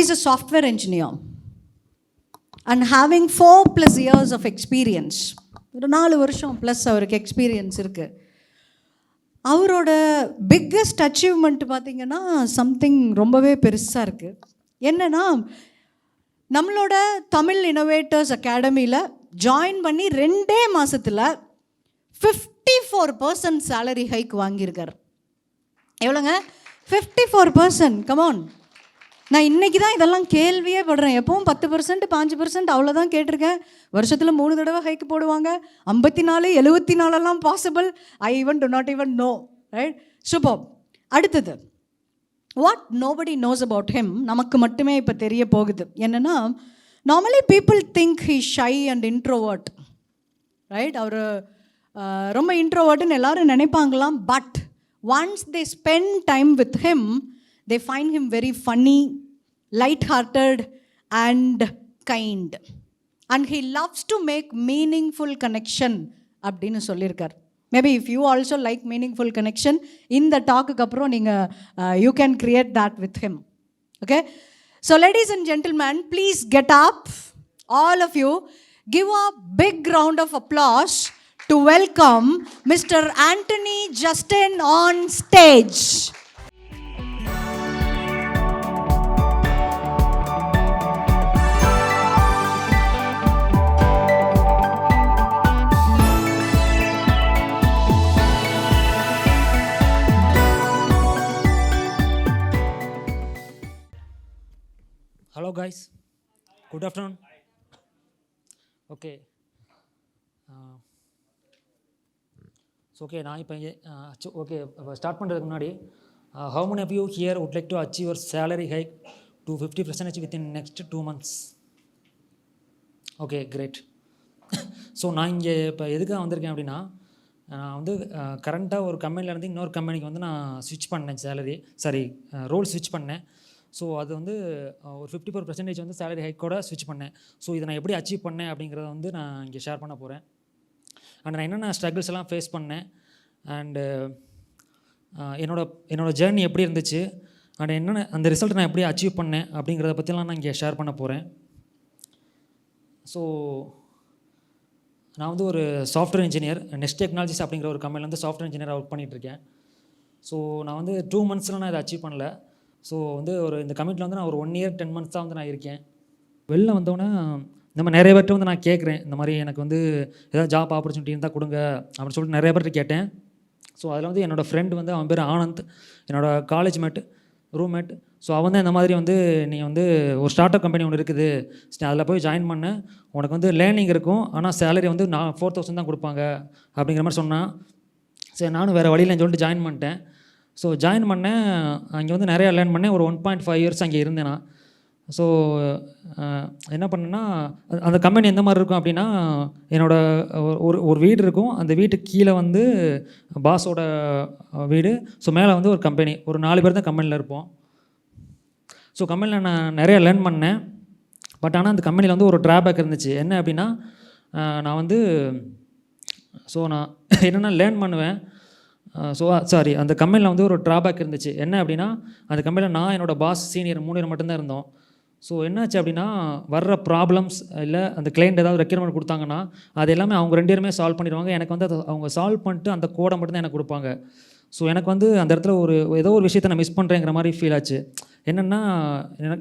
Is a software engineer and having 4+ years of experience. ஒரு 4 வருஷம் plus அவருக்கு experience இருக்குது. அவரோட பிக்கஸ்ட் அச்சீவ்மெண்ட் பார்த்திங்கன்னா சம்திங் ரொம்பவே பெருசாக இருக்குது. என்னென்னா, நம்மளோட தமிழ் இன்னோவேட்டர்ஸ் அகாடமியில் ஜாயின் பண்ணி 2 மாதத்தில் 54% சேலரி ஹைக் வாங்கியிருக்கார். எவ்வளோங்க? 54%. கமான், நான் இன்றைக்கி தான் இதெல்லாம் கேள்வியே படுறேன். எப்பவும் 10%, 5% அவ்வளோதான் கேட்டிருக்கேன். வருஷத்தில் 3 தடவை ஹைக் போடுவாங்க. 54, 74 possible. I even do not even know. Right? Super. அடுத்தது, what nobody knows about him, நமக்கு மட்டுமே இப்போ தெரிய போகுது. என்னென்னா, normally people think he shy and introvert. Right? அவர் ரொம்ப இன்ட்ரோவர்ட்டுன்னு எல்லோரும் நினைப்பாங்களாம். But once they spend time with him, they find him very funny, light-hearted and kind. And he loves to make meaningful connection அப்படின்னு சொல்லியிருக்கார். Maybe if you also like meaningful connection, இந்த டாக்குக்கு அப்புறம் நீங்கள் you can create that with him. Okay? So ladies and gentlemen, please get up. All of you, give a big round of applause to welcome Mr. Anthony Justin on stage. Hello guys, good afternoon. Okay, நான் இப்போ okay start பண்ணுறதுக்கு முன்னாடி, how many of you here would like to achieve your salary hike to 50% within next 2 months? Okay, great. So நான் இங்கே இப்போ எதுக்காக வந்திருக்கேன் அப்படின்னா, நான் வந்து கரண்ட்டாக ஒரு கம்பெனிலேருந்து இன்னொரு கம்பெனிக்கு வந்து நான் ஸ்விட்ச் பண்ணேன். ரோல் ஸ்விட்ச் பண்ணேன். ஸோ அது வந்து ஒரு 54% வந்து சேலரி ஹைக்கோட ஸ்விட்ச் பண்ணேன். ஸோ இதை நான் எப்படி அச்சீவ் பண்ணேன் அப்படிங்கிறத வந்து நான் இங்கே ஷேர் பண்ண போகிறேன். அண்ட் நான் என்னென்ன ஸ்ட்ரகிள்ஸ் எல்லாம் ஃபேஸ் பண்ணேன், அண்டு என்னோடய ஜேர்னி எப்படி இருந்துச்சு, அண்ட் என்னென்ன அந்த ரிசல்ட் நான் எப்படி அச்சீவ் பண்ணேன் அப்படிங்கிறத பற்றிலாம் நான் இங்கே ஷேர் பண்ண போகிறேன். ஸோ நான் வந்து ஒரு சாஃப்ட்வேர் இன்ஜினியர், நெஸ்ட் டெக்னாலஜிஸ் அப்படிங்கிற ஒரு கம்பெனியில் வந்து சாஃப்ட்வேர் இன்ஜினியராக ஒர்க் பண்ணிகிட்ருக்கேன். ஸோ நான் வந்து 2 monthsலாம் நான் இதை அச்சீவ் பண்ணல. ஸோ வந்து இந்த கமிட்டியில் வந்து நான் ஒரு 1 year 10 months தான் வந்து நான் இருக்கேன். வெளில வந்தோன்னே நம்ம நிறைய பேர்கிட்ட வந்து நான் கேட்குறேன், இந்த மாதிரி எனக்கு வந்து ஏதாவது ஜாப் ஆப்பர்ச்சுனிட்டி இருந்தால் கொடுங்க அப்படின்னு சொல்லிட்டு நிறைய பேர்கிட்ட கேட்டேன். ஸோ அதில் வந்து என்னோடய ஃப்ரெண்டு வந்து, அவன் பேர் ஆனந்த், என்னோடய காலேஜ் ரூம்மேட். ஸோ அவன் தான் இந்த மாதிரி வந்து, நீ வந்து ஒரு ஸ்டார்ட் அப் கம்பெனி ஒன்று இருக்குது, அதில் போய் ஜாயின் பண்ண, உனக்கு வந்து லேர்னிங் இருக்கும், ஆனால் சேலரி வந்து 4,000 தான் கொடுப்பாங்க அப்படிங்கிற மாதிரி சொன்னான். சரி, நானும் வேறு வழியிலன்னு சொல்லிட்டு ஜாயின் பண்ணிட்டேன். ஸோ ஜாயின் பண்ணேன். அங்கே வந்து நிறையா லேர்ன் பண்ணேன். ஒரு 1.5 years அங்கே இருந்தேன் நான். ஸோ என்ன பண்ணேன்னா, அந்த கம்பெனி எந்த மாதிரி இருக்கும் அப்படின்னா, ஒரு வீடு இருக்கும், அந்த வீட்டுக்கு கீழே வந்து பாஸோட வீடு, ஸோ மேலே வந்து ஒரு கம்பெனி, ஒரு 4 பேர் தான் கம்பெனியில் இருப்போம். ஸோ கம்பெனியில் நான் நிறையா லேர்ன் பண்ணேன். பட் ஆனால் அந்த கம்பெனியில் வந்து ஒரு ட்ராபேக் இருந்துச்சு. என்ன அப்படின்னா, நான் வந்து நான் என்னென்னா லேர்ன் பண்ணுவேன். அந்த கம்பெனியில் வந்து ஒரு ட்ராபேக் இருந்துச்சு. என்ன அப்படின்னா, அந்த கம்பெனியில் நான், என்னோடய பாஸ், சீனியர் 3 பேர் மட்டும்தான் இருந்தோம். ஸோ என்னாச்சு அப்படின்னா, வர்ற ப்ராப்ளம்ஸ் இல்லை அந்த கிளைண்ட் ஏதாவது ரெக்யர்மெண்ட் கொடுத்தாங்கன்னா, அது எல்லாமே அவங்க 2 பேருமே சால்வ் பண்ணிடுவாங்க. எனக்கு வந்து அவங்க சால்வ் பண்ணிட்டு அந்த கோடை மட்டும்தான் எனக்கு கொடுப்பாங்க. ஸோ எனக்கு வந்து அந்த இடத்துல ஏதோ ஒரு விஷயத்தை நான் மிஸ் பண்ணுறேங்கிற மாதிரி ஃபீல் ஆச்சு. என்னென்னா,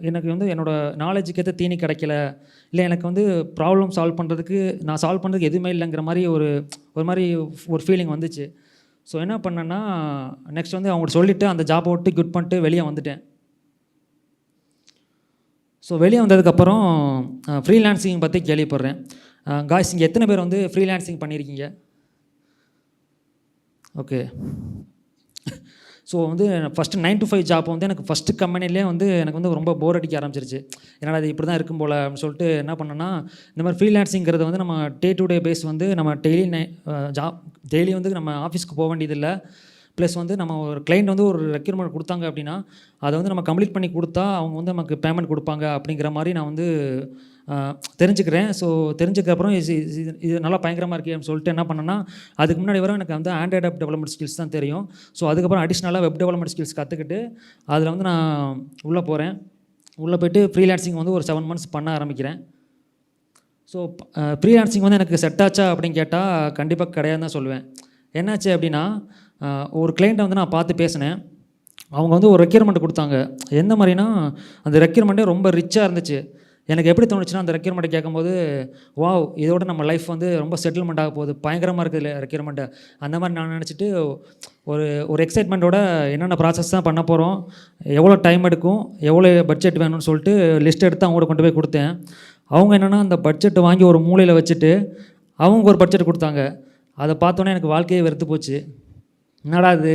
எனக்கு வந்து என்னோடய நாலேஜுக்கு ஏற்ற தீனி கிடைக்கல, இல்லை எனக்கு வந்து ப்ராப்ளம் சால்வ் பண்ணுறதுக்கு எதுவுமே இல்லைங்கிற மாதிரி ஒரு ஃபீலிங் வந்துச்சு. ஸோ என்ன பண்ணேன்னா, நெக்ஸ்ட் வந்து அவங்கள்ட்ட சொல்லிவிட்டு அந்த ஜாப்பை விட்டு குட் பண்ணிட்டு வெளியே வந்துட்டேன். ஸோ வெளியே வந்ததுக்கப்புறம் ஃப்ரீலான்சிங் பற்றி கேள்விப்படுறேன். காய்ஸ், இங்கே எத்தனை பேர் வந்து ஃப்ரீலான்சிங் பண்ணியிருக்கீங்க? ஓகே. ஸோ வந்து ஃபஸ்ட்டு 9 to 5 ஜாப் வந்து எனக்கு ஃபஸ்ட்டு கம்பெனிலே வந்து எனக்கு வந்து ரொம்ப போர் அடிக்க ஆரம்பிச்சிருச்சு. ஏன்னா அது இப்படி தான் இருக்கும் போல் அப்படின்னு சொல்லிட்டு என்ன பண்ணேன்னா, இந்த மாதிரி ஃப்ரீலான்சிங்கிறது வந்து நம்ம டே டு டே பேஸ் வந்து நம்ம டெய்லி வந்து நம்ம ஆஃபீஸ்க்கு போக வேண்டியதில்லை. ப்ளஸ் வந்து நம்ம ஒரு கிளைண்ட் வந்து ஒரு ரெக்யூர்மெண்ட் கொடுத்தாங்க அப்படின்னா, அதை வந்து நம்ம கம்ப்ளீட் பண்ணி கொடுத்தா அவங்க வந்து நமக்கு பேமெண்ட் கொடுப்பாங்க அப்படிங்கிற மாதிரி நான் வந்து தெரிஞ்சுக்கிறேன். ஸோ தெரிஞ்சுக்கப்புறம் இது நல்லா பயங்கரமாக இருக்கே அப்படின்னு சொல்லிட்டு என்ன பண்ணேன்னா, அதுக்கு முன்னாடி வரை எனக்கு வந்து ஆண்ட்ராய்டு ஆப் டெவலப்மெண்ட் ஸ்கில்ஸ் தான் தெரியும். ஸோ அதுக்கப்புறம் அடிஷ்னலாக வெப் டெவலப்மெண்ட் ஸ்கில்ஸ் கற்றுக்கிட்டு அதில் வந்து நான் உள்ளே போகிறேன். உள்ளே போய்ட்டு ஃப்ரீலான்சிங் வந்து ஒரு 7 months பண்ண ஆரம்பிக்கிறேன். ஸோ ஃப்ரீலான்சிங் வந்து எனக்கு செட் ஆச்சா அப்படின்னு கேட்டால் கண்டிப்பாக கிடையாதுன்னு தான் சொல்லுவேன். என்னாச்சு அப்படின்னா, ஒரு கிளைண்ட்டை வந்து நான் பார்த்து பேசினேன். அவங்க வந்து ஒரு ரெக்யர்மெண்ட் கொடுத்தாங்க. எந்த மாதிரினா, அந்த ரெக்யர்மெண்ட்டே ரொம்ப ரிச்சாக இருந்துச்சு. எனக்கு எப்படி தோணுச்சுன்னா, அந்த ரெக்யர்மெண்ட்டை கேட்கும்போது, வாவ்! இதோட நம்ம லைஃப் வந்து ரொம்ப செட்டில்மெண்ட் ஆக போகுது, பயங்கரமாக இருக்குது ரெக்யர்மெண்ட்டு. அந்த மாதிரி நான் நினச்சிட்டு ஒரு ஒரு எக்ஸைட்மெண்ட்டோட என்னென்ன ப்ராசஸ் தான் பண்ண போகிறோம், எவ்வளோ டைம் எடுக்கும், எவ்வளோ பட்ஜெட் வேணும்னு சொல்லிட்டு லிஸ்ட் எடுத்து அவங்கள்ட்ட கொண்டு போய் கொடுத்தேன். அவங்க என்னென்னா அந்த பட்ஜெட்டை வாங்கி ஒரு மூலையில் வச்சுட்டு அவங்க ஒரு பட்ஜெட் கொடுத்தாங்க. அதை பார்த்தோன்னே எனக்கு வாழ்க்கையே வெறுத்து போச்சு. என்னடா இது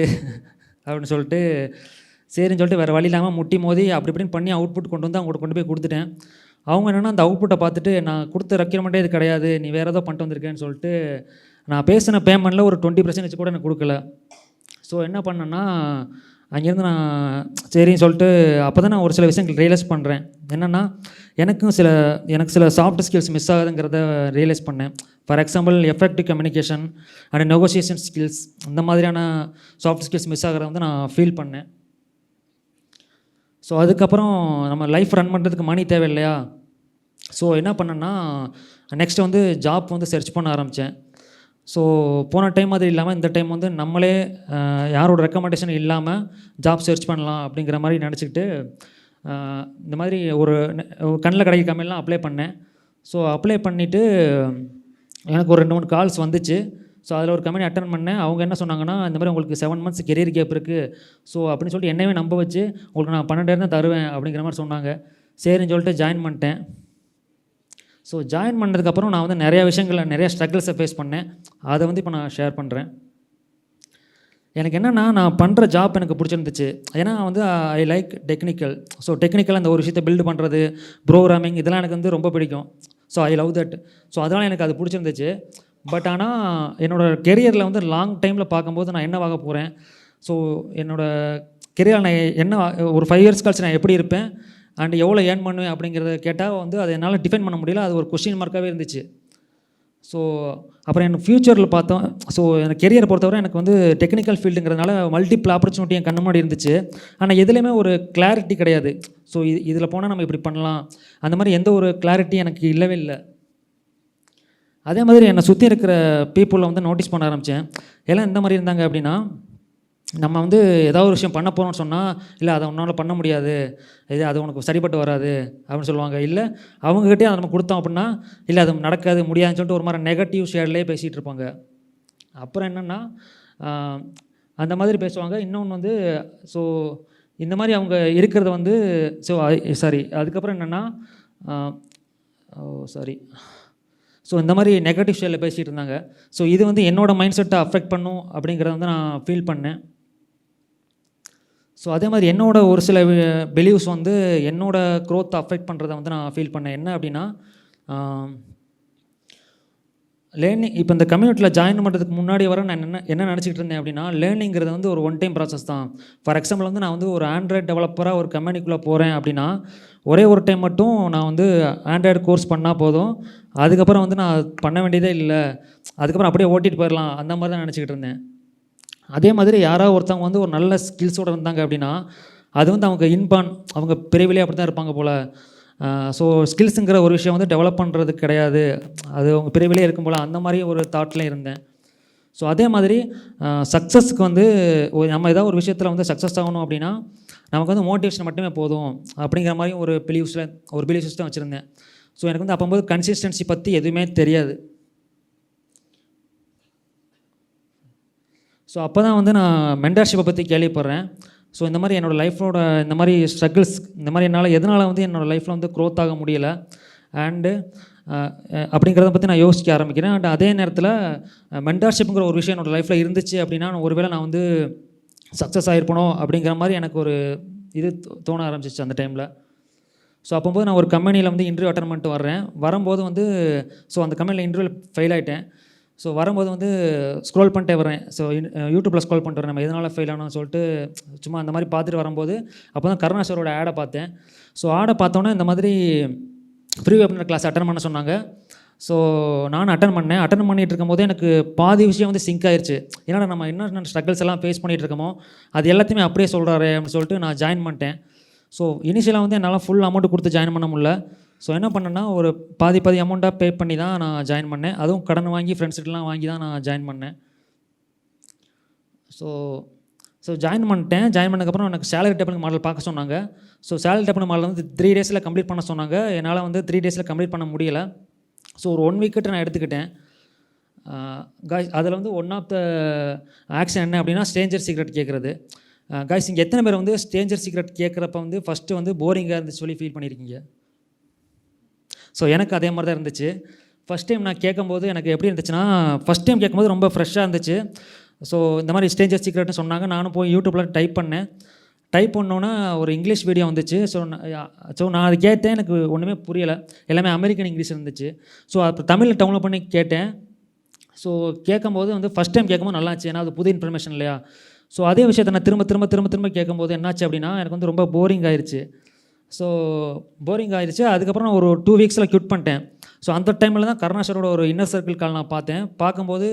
அப்படின்னு சொல்லிட்டு சரின்னு சொல்லிட்டு வேறு வழி இல்லாமல் முட்டி மோதி அப்படி இப்படின்னு பண்ணி அவுட்புட் கொண்டு வந்து அவங்கள்ட்ட கொண்டு போய் கொடுத்துட்டேன். அவங்க என்னென்னா அந்த அவுட்புட்டை பார்த்துட்டு, நான் கொடுத்த ரெக்யர்மெண்ட்டே இது கிடையாது, நீ வேறு ஏதோ பண்ணிட்டு வந்திருக்கேன்னு சொல்லிட்டு நான் பேசின பேமெண்ட்டில் ஒரு 20% கூட எனக்கு கொடுக்கல. ஸோ என்ன பண்ணேன்னா, அங்கேருந்து நான் சரின்னு சொல்லிட்டு அப்போ தான் நான் ஒரு சில விஷயங்கள் ரியலைஸ் பண்ணுறேன். என்னென்னா, எனக்கு சில சாஃப்ட் ஸ்கில்ஸ் மிஸ் ஆகுதுங்கிறத ரியலைஸ் பண்ணேன். For example effective communication and negotiation skills, இந்த மாதிரியான சாஃப்ட் ஸ்கில்ஸ் மிஸ் ஆகிறத வந்து நான் ஃபீல் பண்ணேன். ஸோ அதுக்கப்புறம் நம்ம லைஃப் ரன் பண்ணுறதுக்கு மணி தேவை இல்லையா? ஸோ என்ன பண்ணேன்னா, நெக்ஸ்ட்டு வந்து ஜாப் வந்து சர்ச் பண்ண ஆரம்பித்தேன். ஸோ போன டைம் மாதிரி இல்லாமல் இந்த டைம் வந்து நம்மளே யாரோட ரெக்கமெண்டேஷன் இல்லாமல் ஜாப் சர்ச் பண்ணலாம் அப்படிங்கிற மாதிரி நினச்சிக்கிட்டு இந்த மாதிரி ஒரு கண்ணில் கிடைக்க கம்பெனிலாம் அப்ளை பண்ணேன். ஸோ அப்ளை பண்ணிவிட்டு எனக்கு ஒரு 2-3 கால்ஸ் வந்துச்சு. ஸோ அதில் ஒரு கம்பெனி அட்டன் பண்ணேன். அவங்க என்ன சொன்னாங்கன்னா, இந்த மாதிரி உங்களுக்கு 7 months கெரியர் கேப் இருக்குது, ஸோ அப்படின்னு சொல்லிட்டு என்னையே நம்ப வச்சு உங்களுக்கு நான் 12,000 தான் தருவேன் அப்படிங்கிற மாதிரி சொன்னாங்க. சரின்னு சொல்லிட்டு ஜாயின் பண்ணிட்டேன். ஸோ ஜாயின் பண்ணதுக்கப்புறம் நான் வந்து நிறைய ஸ்ட்ரகிள்ஸை ஃபேஸ் பண்ணேன். அதை வந்து இப்போ நான் ஷேர் பண்ணுறேன். எனக்கு என்னென்னா, நான் பண்ணுற ஜாப் எனக்கு பிடிச்சிருந்துச்சு. ஏன்னா வந்து I like technical. So technical அந்த ஒரு விஷயத்தை பில்டு பண்ணுறது, ப்ரோக்ராமிங், இதெல்லாம் எனக்கு வந்து ரொம்ப பிடிக்கும். So I love that. So அதனால் எனக்கு அது பிடிச்சிருந்துச்சு. பட் ஆனால் என்னோடய கெரியரில் வந்து லாங் டைமில் பார்க்கும்போது நான் என்னவாக போகிறேன், ஸோ என்னோடய கெரியரில் நான் என்ன ஒரு 5 years கழிச்சு நான் எப்படி இருப்பேன் அண்ட் எவ்வளோ ஏர்ன் பண்ணுவேன் அப்படிங்கிறத கேட்டால் வந்து அதை என்னால் டிஃபைன் பண்ண முடியல. அது ஒரு கொஸ்டின் மார்க்காகவே இருந்துச்சு. ஸோ அப்புறம் எனக்கு ஃப்யூச்சரில் பார்த்தோம். ஸோ எனக்கு கெரியரை பொறுத்தவரை எனக்கு வந்து டெக்னிக்கல் ஃபீல்டுங்கிறதுனால மல்டிபிள் ஆப்பர்ச்சுனிட்டி என் கண்ணு முன்னாடி இருந்துச்சு. ஆனால் எதுலேயுமே ஒரு கிளாரிட்டி கிடையாது. ஸோ இதில் போனால் நம்ம இப்படி பண்ணலாம், அந்த மாதிரி எந்த ஒரு கிளாரிட்டி எனக்கு இல்லவே இல்லை. அதே மாதிரி என்னை சுற்றி இருக்கிற பீப்புளை வந்து நோட்டீஸ் பண்ண ஆரம்பித்தேன். எல்லாம் எந்த மாதிரி இருந்தாங்க அப்படின்னா, நம்ம வந்து ஏதாவது ஒரு விஷயம் பண்ண போகிறோம்னு சொன்னால், இல்லை அதை உன்னால் பண்ண முடியாது, அது உனக்கு சரிப்பட்டு வராது அப்படின்னு சொல்லுவாங்க. இல்லை அவங்ககிட்டே அதை நம்ம கொடுத்தோம் அப்படின்னா, இல்லை அது நடக்காது, முடியாதுன்னு சொல்லிட்டு ஒரு மாதிரி நெகட்டிவ் ஷேட்லேயே பேசிகிட்டு இருப்பாங்க. அப்புறம் என்னென்னா, அந்த மாதிரி பேசுவாங்க. இன்னொன்று வந்து ஸோ இந்த மாதிரி அவங்க இருக்கிறத வந்து அதுக்கப்புறம் என்னென்னா ஸோ இந்த மாதிரி நெகட்டிவ் ஷேடில் பேசிகிட்டு இருந்தாங்க. ஸோ இது வந்து என்னோடய மைண்ட் செட்டை அஃபெக்ட் பண்ணும் அப்படிங்கிறத வந்து நான் ஃபீல் பண்ணேன். ஸோ அதே மாதிரி என்னோடய ஒரு சில பிலீவ்ஸ் வந்து என்னோடய க்ரோத்தை அஃபெக்ட் பண்ணுறதை வந்து நான் ஃபீல் பண்ணேன். என்ன அப்படின்னா, லேர்னிங் இப்போ இந்த கம்யூனிட்டியில் ஜாயின் பண்ணுறதுக்கு முன்னாடி வர நான் என்ன நினச்சிக்கிட்டு இருந்தேன் அப்படின்னா, லேர்னிங்கிறது வந்து ஒரு 1 time ப்ராசஸ் தான். ஃபார் எக்ஸாம்பிள் வந்து நான் வந்து ஒரு ஆண்ட்ராய்டு டெவலப்பராக ஒரு கம்பெனிக்குள்ளே போகிறேன் அப்படின்னா, ஒரே ஒரு டைம் மட்டும் நான் வந்து ஆண்ட்ராய்டு கோர்ஸ் பண்ணால் போதும், அதுக்கப்புறம் வந்து நான் பண்ண வேண்டியதே இல்லை, அதுக்கப்புறம் அப்படியே ஓட்டிகிட்டு போயிடலாம், அந்த மாதிரி தான் நினச்சிக்கிட்டு இருந்தேன். அதே மாதிரி யாராவது ஒருத்தவங்க வந்து ஒரு நல்ல ஸ்கில்ஸோடு இருந்தாங்க அப்படின்னா, அது வந்து அவங்க பிரிவிலே அப்படி தான் இருப்பாங்க போல். ஸோ ஸ்கில்ஸுங்கிற ஒரு விஷயம் வந்து டெவலப் பண்ணுறது கிடையாது, அது அவங்க பிரிவிலே இருக்கும் போல், அந்த மாதிரி ஒரு தாட்லேயும் இருந்தேன். ஸோ அதே மாதிரி சக்ஸஸ்க்கு வந்து நம்ம ஏதாவது ஒரு விஷயத்தில் வந்து சக்ஸஸ் ஆகணும் அப்படின்னா நமக்கு வந்து மோட்டிவேஷன் மட்டுமே போதும் அப்படிங்கிற மாதிரி ஒரு பிலீவ் சிஸ்டம் வச்சுருந்தேன். ஸோ எனக்கு வந்து அப்போது கன்சிஸ்டன்சி பற்றி எதுவுமே தெரியாது. ஸோ அப்போ தான் வந்து நான் மென்டார்ஷிப்பை பற்றி கேள்விப்படுறேன். ஸோ இந்த மாதிரி என்னோடய லைஃப்போட இந்த மாதிரி ஸ்ட்ரகிள்ஸ், இந்த மாதிரி எதனால் வந்து என்னோடய லைஃப்பில் வந்து க்ரோத் ஆக முடியலை அண்டு அப்படிங்கிறத பற்றி நான் யோசிக்க ஆரம்பிக்கிறேன். அண்ட் அதே நேரத்தில் மென்டார்ஷிப்புங்கிற ஒரு விஷயம் என்னோடய லைஃப்பில் இருந்துச்சு அப்படின்னா, ஒருவேளை நான் வந்து சக்ஸஸ் ஆகிருப்பனோ அப்படிங்கிற மாதிரி எனக்கு ஒரு இது தோண ஆரம்பிச்சிச்சு அந்த டைமில். ஸோ அப்போது நான் ஒரு கம்பெனியில் வந்து இன்டர்வியூ அட்டன் பண்ணிட்டு வரும்போது வந்து ஸோ அந்த கம்பெனியில் இன்டர்வியூ ஃபெயில் ஆகிட்டேன். ஸோ வரும்போது வந்து ஸ்க்ரோல் பண்ணிட்டே வரேன். ஸோ யூடியூப்பில் ஸ்க்ரோல் பண்ணிட்டு வரேன், நம்ம எதனால் ஃபெயில் ஆனோம்னு சொல்லிட்டு சும்மா அந்த மாதிரி பார்த்துட்டு வரும்போது அப்போ தான் கருணாசரோட ஆடை பார்த்தேன். ஸோ ஆடை பார்த்தோன்னே இந்த மாதிரி ஃப்ரீ வெபினார் கிளாஸ் அட்டன் பண்ண சொன்னாங்க. ஸோ நான் அட்டன் பண்ணிகிட்டு இருக்கும்போது எனக்கு பாதி விஷயம் வந்து சிங்க் ஆயிடுச்சு. ஏன்னா நம்ம என்ன ஸ்ட்ரகிள்ஸ் எல்லாம் ஃபேஸ் பண்ணிகிட்டு இருக்கோமோ அது எல்லாத்தையுமே அப்படியே சொல்கிறாரு அப்படின்னு சொல்லிட்டு நான் ஜாயின் பண்ணிட்டேன். ஸோ இனிஷியலாக வந்து என்னால் ஃபுல் அமௌண்ட்டு கொடுத்து ஜாயின் பண்ண முடியல. ஸோ என்ன பண்ணேன்னா ஒரு பாதி அமௌண்ட்டாக பே பண்ணி தான் நான் ஜாயின் பண்ணேன். அதுவும் கடன் வாங்கி ஃப்ரெண்ட்ஸ்கிட்டலாம் வாங்கி தான் நான் ஜாயின் பண்ணேன். ஸோ ஜாயின் பண்ணிட்டேன். ஜாயின் பண்ணதுக்கப்புறம் எனக்கு சேலரி டேபிள் மாடல் பார்க்க சொன்னாங்க. ஸோ சேலரி டேபிள் மாடல் வந்து 3 டேஸில் கம்ப்ளீட் பண்ண சொன்னாங்க. என்னால் வந்து 3 டேஸில் கம்ப்ளீட் பண்ண முடியலை. ஸோ ஒரு 1 வீக் கிட்ட நான் எடுத்துக்கிட்டேன். காய்ஸ் அதில் வந்து ஒன் ஆஃப் த ஆக்ஷன் என்ன அப்படின்னா ஸ்ட்ரேஞ்சர் சீக்ரெட் கேட்குறது. காய்ஸ் இங்கே எத்தனை பேர் வந்து ஸ்ட்ரேஞ்சர் சீக்ரெட் கேட்குறப்ப வந்து ஃபஸ்ட்டு வந்து போரிங்காக இருந்துச்சு சொல்லி ஃபீல் பண்ணியிருக்கீங்க? ஸோ எனக்கு அதே மாதிரி தான் இருந்துச்சு. ஃபஸ்ட் டைம் நான் கேட்கும்போது எனக்கு எப்படி இருந்துச்சுன்னா, ஃபஸ்ட் டைம் கேட்கும்போது ரொம்ப ஃப்ரெஷ்ஷாக இருந்துச்சு. ஸோ இந்த மாதிரி ஸ்ட்ரேஞ்சர் சீக்ரெட்னு சொன்னாங்க. நானும் போய் யூடியூப்பில் டைப் பண்ணேன். டைப் பண்ணோன்னா ஒரு இங்கிலீஷ் வீடியோ வந்துச்சு. ஸோ நான் அது கேட்டேன். எனக்கு ஒன்றுமே புரியலை. எல்லாமே அமெரிக்கன் இங்கிலீஷ் இருந்துச்சு. ஸோ அப்போ தமிழில் டவுன்லோட் பண்ணி கேட்டேன். ஸோ கேட்கும்போது வந்து ஃபஸ்ட் டைம் கேட்கும்போது நல்லாச்சு. ஏன்னா அது புது இன்ஃபர்மேஷன் இல்லையா? ஸோ அதே விஷயத்தை நான் திரும்ப கேட்கும்போது என்னாச்சு அப்படின்னா எனக்கு வந்து ரொம்ப போரிங் ஆயிடுச்சு. ஸோ போரிங் ஆயிடுச்சு. அதுக்கப்புறம் நான் ஒரு 2 வீக்ஸில் க்யூட் பண்ணிட்டேன். ஸோ அந்த டைமில் தான் கருணாசரோட ஒரு இன்னர் சர்க்கிள் கால் நான் பார்த்தேன். பார்க்கும்போது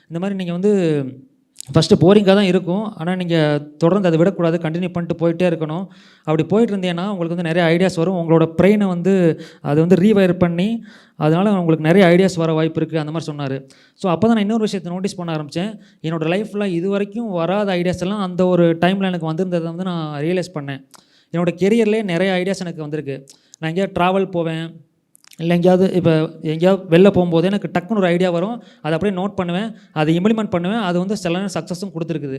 இந்த மாதிரி நீங்கள் வந்து ஃபஸ்ட்டு போரிங்காக தான் இருக்கும், ஆனால் நீங்கள் தொடர்ந்து அதை விடக்கூடாது, கண்டினியூ பண்ணிட்டு போயிட்டே இருக்கணும். அப்படி போயிட்டு இருந்தீங்கன்னா உங்களுக்கு வந்து நிறைய ஐடியாஸ் வரும். உங்களோட பிரெயினை வந்து அது வந்து ரீவயர் பண்ணி அதனால் உங்களுக்கு நிறைய ஐடியாஸ் வர வாய்ப்பு இருக்குது, அந்த மாதிரி சொன்னார். ஸோ அப்போ தான் நான் இன்னொரு விஷயத்தை நோட்டீஸ் பண்ண ஆரம்பித்தேன். என்னோடய லைஃப்பில் இது வரைக்கும் வராத ஐடியாஸ் எல்லாம் அந்த ஒரு டைமில் எனக்கு வந்திருந்ததை வந்து நான் ரியலைஸ் பண்ணேன். என்னோடய கெரியர்லேயே நிறைய ஐடியாஸ் எனக்கு வந்திருக்கு. நான் எங்கேயாவது ட்ராவல் போவேன், இல்லை எங்கேயாவது வெளில போகும்போது எனக்கு டக்குன்னு ஒரு ஐடியா வரும். அதை அப்படியே நோட் பண்ணுவேன், அதை இம்ப்ளிமெண்ட் பண்ணுவேன். அது வந்து சில நேரம் சக்ஸஸும் கொடுத்துருக்குது.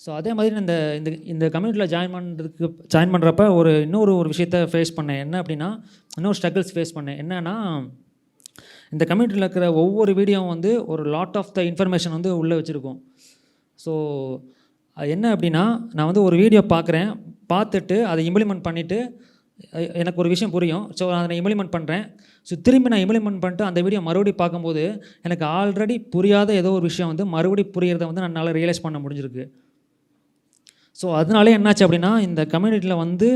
ஸோ அதே மாதிரி இந்த இந்த இந்த கம்யூனிட்டியில் ஜாயின் பண்ணுறப்ப இன்னொரு விஷயத்தை ஃபேஸ் பண்ணேன். என்ன அப்படின்னா இன்னொரு ஸ்ட்ரகிள்ஸ் ஃபேஸ் பண்ணேன். என்னன்னா இந்த கம்யூனிட்டியில் இருக்கிற ஒவ்வொரு வீடியோவும் வந்து ஒரு லாட் ஆஃப் த இன்ஃபர்மேஷன் வந்து உள்ளே வச்சுருக்கோம். ஸோ அது என்ன அப்படின்னா நான் வந்து ஒரு வீடியோ பார்த்துட்டு அதை இம்ப்ளிமெண்ட் பண்ணிவிட்டு எனக்கு ஒரு விஷயம் புரியும். ஸோ அதை நான் இம்ப்ளிமெண்ட் பண்ணுறேன். ஸோ திரும்பி நான் இம்ப்ளிமெண்ட் பண்ணிட்டு அந்த வீடியோ மறுபடியும் பார்க்கும்போது எனக்கு ஆல்ரெடி புரியாத ஏதோ ஒரு விஷயம் வந்து மறுபடியும் புரியறதை வந்து என்னால் ரியலைஸ் பண்ண முடிஞ்சிருக்கு. ஸோ அதனாலே என்னாச்சு அப்படின்னா இந்த கம்யூனிட்டியில் வந்து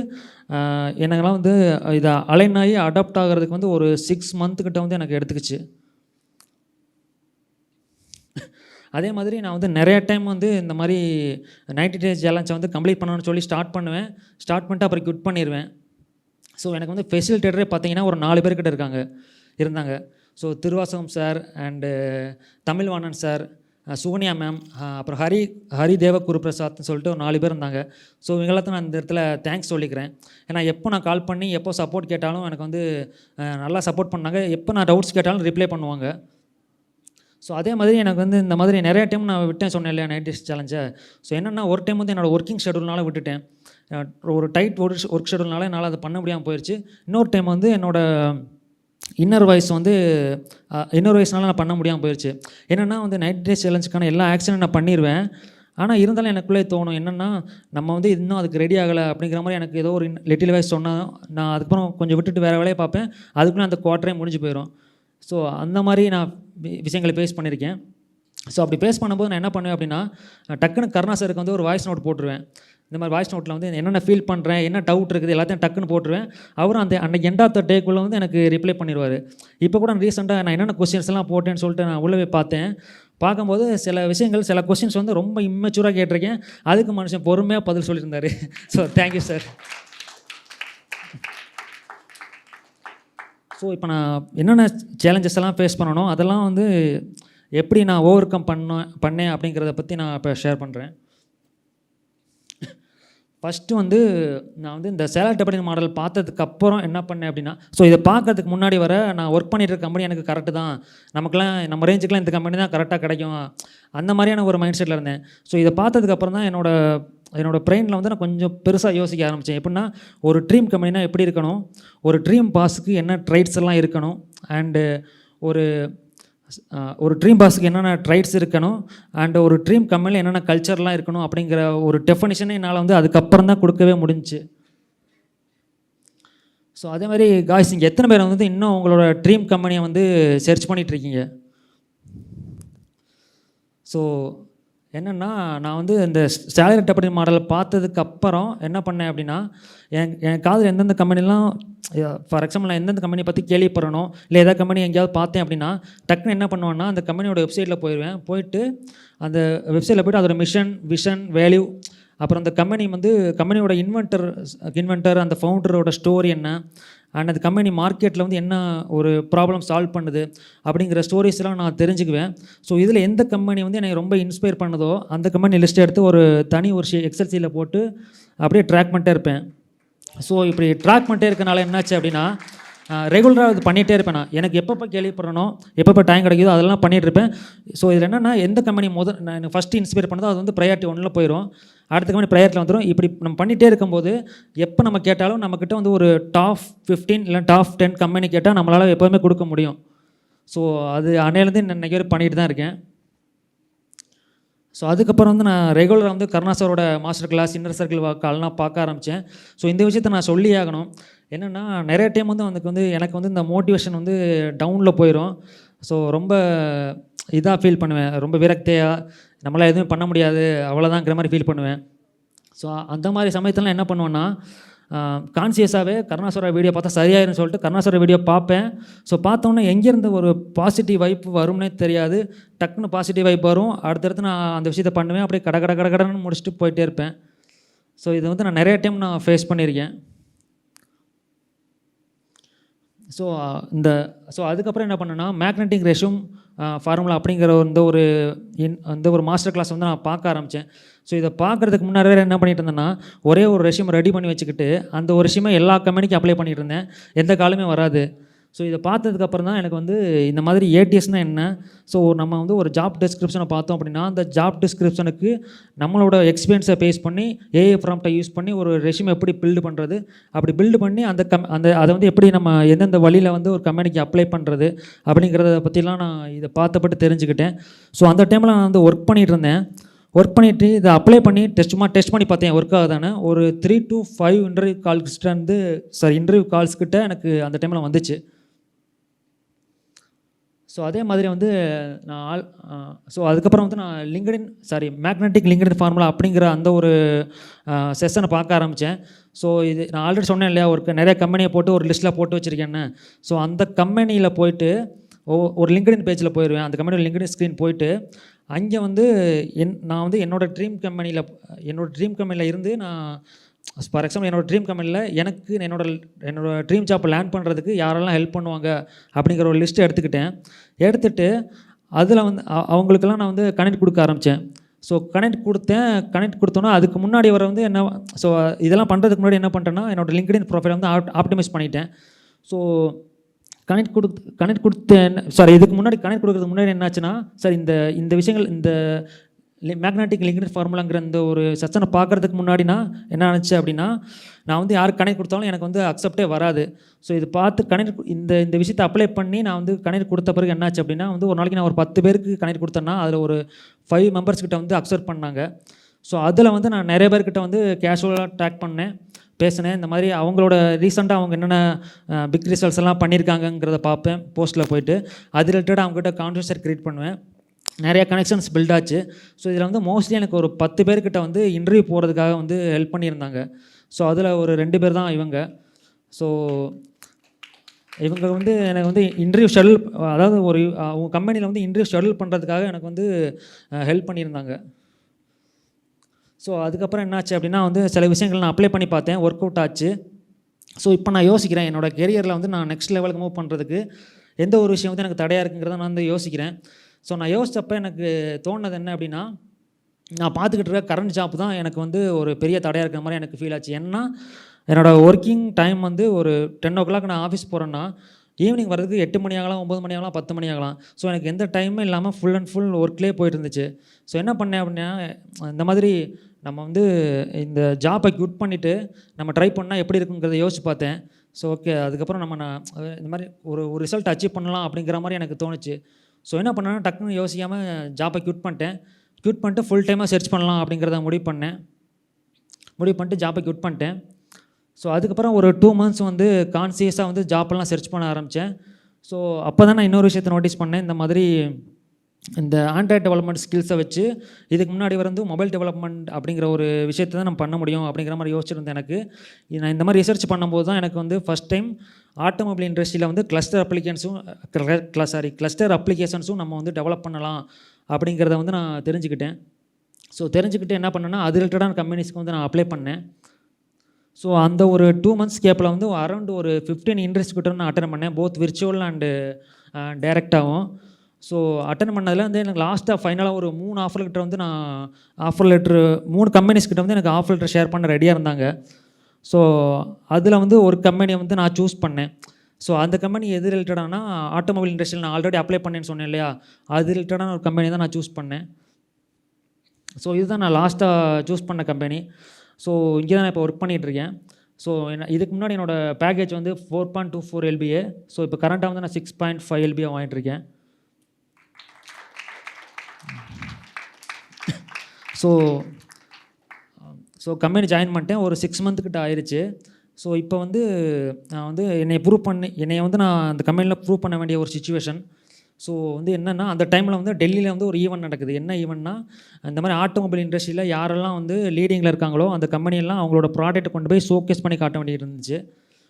எனக்கெல்லாம் வந்து இதை அலைன் ஆகி அடாப்ட் ஆகிறதுக்கு வந்து ஒரு 6 மந்த்துக்கிட்ட வந்து எனக்கு எடுத்துக்கிச்சு. அதே மாதிரி நான் வந்து நிறைய டைம் வந்து இந்த மாதிரி 90 டேஸ் சேலஞ்சை வந்து கம்ப்ளீட் பண்ணணும்னு சொல்லி ஸ்டார்ட் பண்ணிட்டு அப்புறம் குவிட் பண்ணிடுவேன். ஸோ எனக்கு வந்து ஃபெசிலிட்டேட்டரே பார்த்தீங்கன்னா ஒரு 4 பேர்கிட்ட இருந்தாங்க. So Thiruvasagam sir and Tamilvanan sir, Sukanya ma'am, அப்புறம் ஹரிதேவ குருபிரசாத்னு சொல்லிட்டு ஒரு 4 பேர் இருந்தாங்க. ஸோ இவங்களாத்தையும் நான் இந்த இடத்துல தேங்க்ஸ் சொல்லிக்கிறேன். ஏன்னா எப்போ நான் கால் பண்ணி எப்போ சப்போர்ட் கேட்டாலும் எனக்கு வந்து நல்லா சப்போர்ட் பண்ணாங்க. எப்போ நான் டவுட்ஸ் கேட்டாலும் ரிப்ளை பண்ணுவாங்க. ஸோ அதே மாதிரி எனக்கு வந்து இந்த மாதிரி நிறைய டைம் நான் விட்டேன், சொன்னேன் இல்லையா 90 டேஸ் சேலஞ்சை. ஸோ என்னென்னா ஒரு டைம் வந்து என்னோடய ஒர்க்கிங் ஷெடியூல்னால விட்டுட்டேன். ஒரு டைட் ஒர்க் ஷெடியூல்னால என்னால் அதை பண்ண முடியாமல் போயிடுச்சு. இன்னொரு டைம் வந்து என்னோடய இன்னர் வாய்ஸ்னால நான் பண்ண முடியாமல் போயிடுச்சு. என்னென்னா வந்து 90 டேஸ் சேலஞ்சுக்கான எல்லா ஆக்ஷனும் நான் பண்ணிடுவேன். ஆனால் இருந்தாலும் எனக்குள்ளே தோணும் என்னென்னா நம்ம வந்து இன்னும் அதுக்கு ரெடி ஆகலை அப்படிங்கிற மாதிரி எனக்கு ஏதோ ஒரு லிட்டில் வாய்ஸ் சொன்னால் நான் அதுக்கப்புறம் கொஞ்சம் விட்டுட்டு வேறு வேலையை பார்ப்பேன். அதுக்குள்ளே அந்த குவார்ட்டரே முடிஞ்சு போயிடும். ஸோ அந்த மாதிரி நான் விஷயங்களை ஃபேஸ் பண்ணியிருக்கேன். ஸோ அப்படி ஃபேஸ் பண்ணும்போது நான் என்ன பண்ணுவேன் அப்படின்னா டக்குன்னு கருணா சாருக்கு வந்து ஒரு வாய்ஸ் நோட் போட்டுருவேன். இந்த மாதிரி வாய்ஸ் நோட்டில் வந்து என்னென்ன ஃபீல் பண்ணுறேன், என்ன டவுட் இருக்குது எல்லாத்தையும் டக்குன்னு போட்டுருவேன். அவரும் அந்த எண்ட் ஆஃப் த டேக்குள்ளே வந்து எனக்கு ரிப்ளை பண்ணிடுவார். இப்போ கூட ரீசெண்டாக நான் என்னென்ன கொஸ்டின்ஸ் எல்லாம் போட்டேன்னு சொல்லிட்டு நான் உள்ளே போய் பார்க்கும்போது சில கொஸ்டின்ஸ் வந்து ரொம்ப இம்மெச்சூராக கேட்டிருக்கேன். அதுக்கு மனுஷன் பொறுமையாக பதில் சொல்லியிருந்தார். So thank you sir. ஸோ இப்போ நான் என்னென்ன சேலஞ்சஸ் எல்லாம் ஃபேஸ் பண்ணணும், அதெல்லாம் வந்து எப்படி நான் ஓவர் கம் பண்ணேன் அப்படிங்கிறத பற்றி நான் இப்போ ஷேர் பண்ணுறேன். ஃபஸ்ட்டு வந்து நான் வந்து இந்த சேலரி டெபடிங் மாடல் பார்த்ததுக்கப்புறம் என்ன பண்ணேன் அப்படின்னா, ஸோ இதை பார்க்கறதுக்கு முன்னாடி வர நான் ஒர்க் பண்ணிட்டு இருக்க கம்பெனி எனக்கு கரெக்டு தான், நம்ம ரேஞ்சுக்கெலாம் இந்த கம்பெனி தான் கரெக்டாக கிடைக்கும், அந்த மாதிரியான ஒரு மைண்ட் செட்டில் இருந்தேன். ஸோ இதை பார்த்ததுக்கப்புறம் தான் என்னோடய பிரெயினில் வந்து நான் கொஞ்சம் பெருசாக யோசிக்க ஆரம்பித்தேன். எப்படின்னா ஒரு ட்ரீம் கம்பெனினா எப்படி இருக்கணும், ஒரு ட்ரீம் பாஸுக்கு என்ன ட்ரைட்ஸ் எல்லாம் இருக்கணும், அண்டு ஒரு ட்ரீம் பாஸுக்கு என்னென்ன ட்ரைட்ஸ் இருக்கணும், அண்ட் ஒரு ட்ரீம் கம்பெனியில் என்னென்ன கல்ச்சர்லாம் இருக்கணும் அப்படிங்கிற ஒரு டெஃபனிஷனே என்னால் வந்து அதுக்கப்புறம் தான் கொடுக்கவே முடிஞ்சிச்சு. ஸோ அதே மாதிரி காய்ஸ் இங்கே எத்தனை பேர் வந்து இன்னும் உங்களோட ட்ரீம் கம்பெனியை வந்து சர்ச் பண்ணிகிட்ருக்கீங்க? ஸோ என்னென்னா நான் வந்து இந்த சேலரி டெபடிங் மாடலை பார்த்ததுக்கப்புறம் என்ன பண்ணேன் அப்படின்னா என் காதில் எந்தெந்த கம்பெனிலாம் ஃபார் எக்ஸாம்பிள் நான் எந்தெந்த கம்பெனி பற்றி கேள்விப்படணும், இல்லை ஏதாவது கம்பெனி எங்கேயாவது பார்த்தேன் அப்படின்னா டக்குன்னு என்ன பண்ணுவேன்னா அந்த கம்பெனியோட வெப்சைட்டில் போயிட்டு அந்த வெப்சைட்டில் போய்ட்டு அதோட மிஷன், விஷன், வேல்யூ அப்புறம் அந்த கம்பெனியோட இன்வென்டர் அந்த ஃபவுண்டரோட ஸ்டோரி என்ன, அண்ட் அந்த கம்பெனி மார்க்கெட்டில் வந்து என்ன ஒரு ப்ராப்ளம் சால்வ் பண்ணுது அப்படிங்கிற ஸ்டோரிஸ்லாம் நான் தெரிஞ்சுக்குவேன். ஸோ இதில் எந்த கம்பெனி வந்து என்னை ரொம்ப இன்ஸ்பயர் பண்ணதோ அந்த கம்பெனி லிஸ்ட் எடுத்து ஒரு எக்ஸல் சீட்டில் போட்டு அப்படியே ட்ராக் பண்ணிட்டே இருப்பேன். ஸோ இப்படி ட்ராக் பண்ணிட்டே இருக்கனால என்னாச்சு அப்படின்னா, ரெகுலராக இது பண்ணிகிட்டே இருப்பேன். நான் எனக்கு எப்பப்போ கேள்விப்படுறனோ, எப்பப்போ டைம் கிடைக்குதோ அதெல்லாம் பண்ணிகிட்டு இருப்பேன். ஸோ இதில் என்னென்னா, எந்த கம்பெனி நான் எனக்கு ஃபஸ்ட்டு இன்ஸ்பயர் பண்ணதோ அது வந்து ப்ரையாரிட்டி 1ல் போயிடும், அடுத்த கம்பெனி ப்ரையாரிட்டியில் வந்துடும். இப்படி நம்ம பண்ணிகிட்டே இருக்கும்போது எப்போ நம்ம கேட்டாலும் நம்மக்கிட்ட வந்து ஒரு டாப் 15 இல்லை டாப் 10 கம்பெனி கேட்டால் நம்மளால் எப்போதுமே கொடுக்க முடியும். ஸோ அது அன்னையிலேருந்து இன்றைக்கி வரை பண்ணிகிட்டு தான் இருக்கேன். ஸோ அதுக்கப்புறம் வந்து நான் ரெகுலராக வந்து கருணா சாரோட மாஸ்டர் கிளாஸ், இன்னர் சர்க்கிள் கால்லாம் பார்க்க ஆரம்பித்தேன். ஸோ இந்த விஷயத்தை நான் சொல்லி ஆகணும். என்னென்னா, நிறைய டைம் வந்து எனக்கு வந்து இந்த மோட்டிவேஷன் வந்து டவுனில் போயிடும். ஸோ ரொம்ப இதாக ஃபீல் பண்ணுவேன், ரொம்ப விரக்தியாக, நம்மளால் எதுவும் பண்ண முடியாது அவ்வளோதாங்கிற மாதிரி ஃபீல் பண்ணுவேன். ஸோ அந்த மாதிரி சமயத்துலாம் என்ன பண்ணுவேன்னா, கான்சியஸாகவே கருணாசுர வீடியோ பார்த்தா சரியாயிருன்னு சொல்லிட்டு கருணாசுர வீடியோ பார்ப்பேன். ஸோ பார்த்தோன்னே எங்கேருந்து ஒரு பாசிட்டிவ் வைப் வரும்னே தெரியாது, டக்குன்னு பாசிட்டிவ் வைப் வரும். அடுத்தடுத்து நான் அந்த விஷயத்தை பண்ணுவேன், அப்படியே கடன்னு முடிச்சுட்டு போயிட்டே இருப்பேன். ஸோ இது வந்து நான் நிறைய டைம் நான் ஃபேஸ் பண்ணியிருக்கேன். ஸோ அதுக்கப்புறம் என்ன பண்ணேன்னா, மேக்னெட்டிக் ரெஸ்யூம் ஃபார்முலா அப்படிங்கிற இந்த ஒரு மாஸ்டர் கிளாஸ் வந்து நான் பார்க்க ஆரம்பித்தேன். ஸோ இதை பார்க்குறதுக்கு முன்னாடி வேறு என்ன பண்ணிட்டு இருந்தேன்னா, ஒரே ஒரு ரெஸ்யூம் ரெடி பண்ணி வச்சுக்கிட்டு அந்த ஒரு ரெஸ்யூமை எல்லா கம்பெனிக்கும் அப்ளை பண்ணிகிட்டு இருந்தேன், எந்த காலுமே வராது. ஸோ இதை பார்த்ததுக்கப்புறம் தான் எனக்கு வந்து இந்த மாதிரி ஏடிஎஸ்னால் என்ன, ஸோ நம்ம வந்து ஒரு ஜாப் டிஸ்கிரிப்ஷனை பார்த்தோம் அப்படின்னா அந்த ஜாப் டிஸ்கிரிப்ஷனுக்கு நம்மளோட எக்ஸ்பீரியன்ஸை பேஸ் பண்ணி ஏஐ ப்ராம்ப்டை யூஸ் பண்ணி ஒரு ரெஸ்யூம் எப்படி பில்டு பண்ணுறது, அப்படி பில்டு பண்ணி அதை வந்து எப்படி நம்ம எந்தெந்த வழியில் வந்து ஒரு கம்பெனிக்கு அப்ளை பண்ணுறது அப்படிங்கிறத பற்றிலாம் நான் இதை பார்த்தப்பட்டு தெரிஞ்சுக்கிட்டேன். ஸோ அந்த டைமில் நான் வந்து ஒர்க் பண்ணிவிட்டு இதை அப்ளை பண்ணி டெஸ்ட் பண்ணி பார்த்தேன் ஒர்க் ஆகுதானே. ஒரு 3 to 5 இன்டர்வியூ கால்ஸ் கிட்ட எனக்கு அந்த டைமில் வந்துச்சு. ஸோ அதே மாதிரி வந்து அதுக்கப்புறம் வந்து நான் மேக்னெட்டிக் லிங்க்டின் ஃபார்முலா அப்படிங்கிற அந்த ஒரு செஷனை பார்க்க ஆரம்பித்தேன். ஸோ இது நான் ஆல்ரெடி சொன்னேன் இல்லையா, நிறைய கம்பெனியை போட்டு ஒரு லிஸ்ட்டில் போட்டு வச்சுருக்கேன்னு. ஸோ அந்த கம்பெனியில் போயிட்டு ஒரு லிங்க்டின் பேஜில் போயிடுவேன், அந்த கம்பெனியோட லிங்க்டின் ஸ்க்ரீன் போயிட்டு அங்கே வந்து நான் வந்து என்னோடய ட்ரீம் கம்பெனியில் இருந்து நான் ஃபார் எக்ஸாம்பிள் என்னோடய ட்ரீம் கம்பெனியில் எனக்கு என்னோட ட்ரீம் ஜாப் லேண்ட் பண்ணுறதுக்கு யாரெல்லாம் ஹெல்ப் பண்ணுவாங்க அப்படிங்கிற ஒரு லிஸ்ட்டு எடுத்துகிட்டு அதில் வந்து அவங்களுக்கெல்லாம் நான் வந்து கனெக்ட் கொடுக்க ஆரம்பித்தேன். ஸோ கனெக்ட் கொடுத்தோன்னா அதுக்கு முன்னாடி வந்து ஸோ இதெல்லாம் பண்ணுறதுக்கு முன்னாடி என்ன பண்ணிட்டேன்னா, என்னோடய லிங்க்டின் ப்ரொஃபைல் வந்து ஆப்டிமைஸ் பண்ணிட்டேன். ஸோ இதுக்கு முன்னாடி கனெக்ட் கொடுக்குறதுக்கு முன்னாடி என்னாச்சுன்னா, சார் இந்த விஷயங்கள் இந்த மேக்னெட்டிக் லிங்க்டின் ஃபார்முலாங்கிற இந்த ஒரு செஷனை பார்க்குறதுக்கு முன்னாடினா என்ன ஆச்சு அப்படின்னா, நான் வந்து யாருக்கு கனெக்ட் கொடுத்தாலும் எனக்கு வந்து அக்செப்டே வராது. ஸோ இது பார்த்து இந்த விஷயத்தை அப்ளை பண்ணி நான் வந்து கனெக்ட் கொடுத்த பிறகு என்னாச்சு அப்படின்னா, வந்து ஒரு நாளைக்கு நான் ஒரு 10 பேருக்கு கனெக்ட் கொடுத்தேன்னா அதில் ஒரு 5 மெம்பர்ஸ் கிட்ட வந்து அக்செப்ட் பண்ணாங்க. ஸோ அதில் வந்து நான் நிறைய பேர்கிட்ட வந்து கேஷுவலாக டேக் பண்ணேன், பேசினேன். இந்த மாதிரி அவங்களோட ரீசெண்டாக அவங்க என்னென்ன பிக் ரிசல்ட்ஸ் எல்லாம் பண்ணியிருக்காங்கங்கிறத பார்ப்பேன் போஸ்ட்டில் போயிட்டு, அது ரிலேட்டடாக அவங்ககிட்ட கான்வர்சேஷன் க்ரியேட் பண்ணுவேன். நிறைய கனெக்ஷன்ஸ் பில்ட் ஆச்சு. ஸோ இதில் வந்து மோஸ்ட்லி எனக்கு ஒரு 10 பேர்கிட்ட வந்து இன்டர்வியூ போகிறதுக்காக வந்து ஹெல்ப் பண்ணியிருந்தாங்க. ஸோ அதில் ஒரு 2 பேர் தான் இவங்க. ஸோ இவங்க வந்து எனக்கு வந்து இன்டர்வியூ ஷெட்யூல், அதாவது அவங்க கம்பெனியில் வந்து இன்டர்வியூ ஷெட்யூல் பண்ணுறதுக்காக எனக்கு வந்து ஹெல்ப் பண்ணியிருந்தாங்க. ஸோ அதுக்கப்புறம் என்னாச்சு அப்படின்னா, வந்து சில விஷயங்கள் நான் அப்ளை பண்ணி பார்த்தேன், ஒர்க் அவுட் ஆச்சு. ஸோ இப்போ நான் யோசிக்கிறேன், என்னோடய கெரியரில் வந்து நான் நெக்ஸ்ட் லெவலுக்கு மூவ் பண்ணுறதுக்கு எந்த ஒரு விஷயம் வந்து எனக்கு தடையாக இருக்குங்கிறத நான் வந்து யோசிக்கிறேன். ஸோ நான் யோசித்தப்போ எனக்கு தோணுனது என்ன அப்படின்னா, நான் பார்த்துக்கிட்டு இருக்க கரண்ட் ஜாப் தான் எனக்கு வந்து ஒரு பெரிய தடையாக இருக்கிற மாதிரி எனக்கு ஃபீல் ஆச்சு. ஏன்னா என்னோடய ஒர்க்கிங் டைம் வந்து ஒரு 10 o'clock நான் ஆஃபீஸ் போகிறேன்னா ஈவினிங் வர்றதுக்கு 8 மணி ஆகலாம், 9 மணி ஆகலாம், 10 மணி ஆகலாம். ஸோ எனக்கு எந்த டைமும் இல்லாமல் ஃபுல் அண்ட் ஃபுல் ஒர்க்லேயே போயிட்டு இருந்துச்சு. ஸோ என்ன பண்ணேன் அப்படின்னா, இந்த மாதிரி நம்ம வந்து இந்த ஜாப்பை குவிட் பண்ணிவிட்டு நம்ம ட்ரை பண்ணால் எப்படி இருக்குங்கிறத யோசிச்சு பார்த்தேன். ஸோ ஓகே, அதுக்கப்புறம் நான் இந்த மாதிரி ஒரு ரிசல்ட் அச்சீவ் பண்ணலாம் அப்படிங்கிற மாதிரி எனக்கு தோணுச்சு. ஸோ என்ன பண்ணேன்னா, டக்குன்னு யோசிக்காமல் ஜாப்பை குவிட் பண்ணிட்டு ஃபுல் டைமாக சர்ச் பண்ணலாம் அப்படிங்கிறத முடிவு பண்ணிட்டு ஜாப்பை குவிட் பண்ணிட்டேன். ஸோ அதுக்கப்புறம் ஒரு 2 months வந்து கான்சியஸாக வந்து ஜாப்பெல்லாம் சர்ச் பண்ண ஆரம்பித்தேன். ஸோ அப்போ தான் நான் இன்னொரு விஷயத்தை நோட்டீஸ் பண்ணேன். இந்த மாதிரி இந்த ஆண்ட்ராய்ட் டெவலப்மெண்ட் ஸ்கில்ஸை வச்சு இதுக்கு முன்னாடி வந்து மொபைல் டெவலப்மெண்ட் அப்படிங்கிற ஒரு விஷயத்தை தான் நம்ம பண்ண முடியும் அப்படிங்கிற மாதிரி யோசிச்சிருந்தேன். நான் இந்த மாதிரி ரிசர்ச் பண்ணும்போது தான் எனக்கு வந்து ஃபஸ்ட் டைம் ஆட்டோமொபைல் இண்டஸ்ட்ரியில் வந்து கிளஸ்டர் அப்ளிகேஷன்ஸும் நம்ம வந்து டெவலப் பண்ணலாம் அப்படிங்கிறத வந்து நான் தெரிஞ்சுக்கிட்டேன். ஸோ தெரிஞ்சுக்கிட்டு என்ன பண்ணேன்னா அது ரிலேட்டடான கம்பெனிஸ்க்கு வந்து நான் அப்ளை பண்ணேன். ஸோ அந்த ஒரு 2 months கேப்பில் வந்து அரௌண்ட் ஒரு 15 இன்ட்ரெஸ்ட் கிட்ட நான் அட்டன் பண்ணேன், போத் விர்ச்சுவல் அண்டு டைரெக்டாகவும். ஸோ அட்டன் பண்ணதில் வந்து எனக்கு லாஸ்ட்டாக ஃபைனலாக ஒரு 3 ஆஃபர் லெட்டர் வந்து நான் ஆஃபர் லெட்ரு 3 கம்பெனிஸ் கிட்ட வந்து எனக்கு ஆஃபர் லெட்டர் ஷேர் பண்ண ரெடியாக இருந்தாங்க. ஸோ அதில் வந்து ஒரு கம்பெனியை வந்து நான் சூஸ் பண்ணேன். ஸோ அந்த கம்பெனி எது ரிலேட்டடானா ஆட்டோமொபைல் இண்டஸ்ட்ரியில் நான் ஆல்ரெடி அப்ளை பண்ணேன்னு சொன்னேன் இல்லையா, அது ரிலேட்டடான ஒரு கம்பெனி தான் நான் சூஸ் பண்ணேன். ஸோ இதுதான் நான் லாஸ்ட்டாக சூஸ் பண்ண கம்பெனி. ஸோ இங்கே தான் நான் இப்போ ஒர்க் பண்ணிகிட்ருக்கேன். ஸோ இதுக்கு முன்னாடி என்னோடய பேக்கேஜ் வந்து 4.24 LBA. ஸோ இப்போ கரண்ட்டாக வந்து நான் 6.5 LBA வாங்கிட்டுருக்கேன். ஸோ கம்பெனி ஜாயின் பண்ணிட்டேன், ஒரு 6 month கிட்ட ஆயிடுச்சு. ஸோ இப்போ வந்து நான் வந்து என்னைய வந்து நான் அந்த கம்பெனியில் ப்ரூவ் பண்ண வேண்டிய ஒரு சிச்சுவேஷன். ஸோ வந்து என்னென்னா அந்த டைமில் வந்து டெல்லியில் வந்து ஒரு ஈவெண்ட் நடக்குது. என்ன ஈவெண்ட்னா, இந்த மாதிரி ஆட்டோமொபைல் இண்டஸ்ட்ரியில் யாரெல்லாம் வந்து லீடிங்கில் இருக்காங்களோ அந்த கம்பெனியெல்லாம் அவங்களோட ப்ராடக்ட்டை கொண்டு போய் ஷோகேஸ் பண்ணி காட்ட வேண்டியது இருந்துச்சு.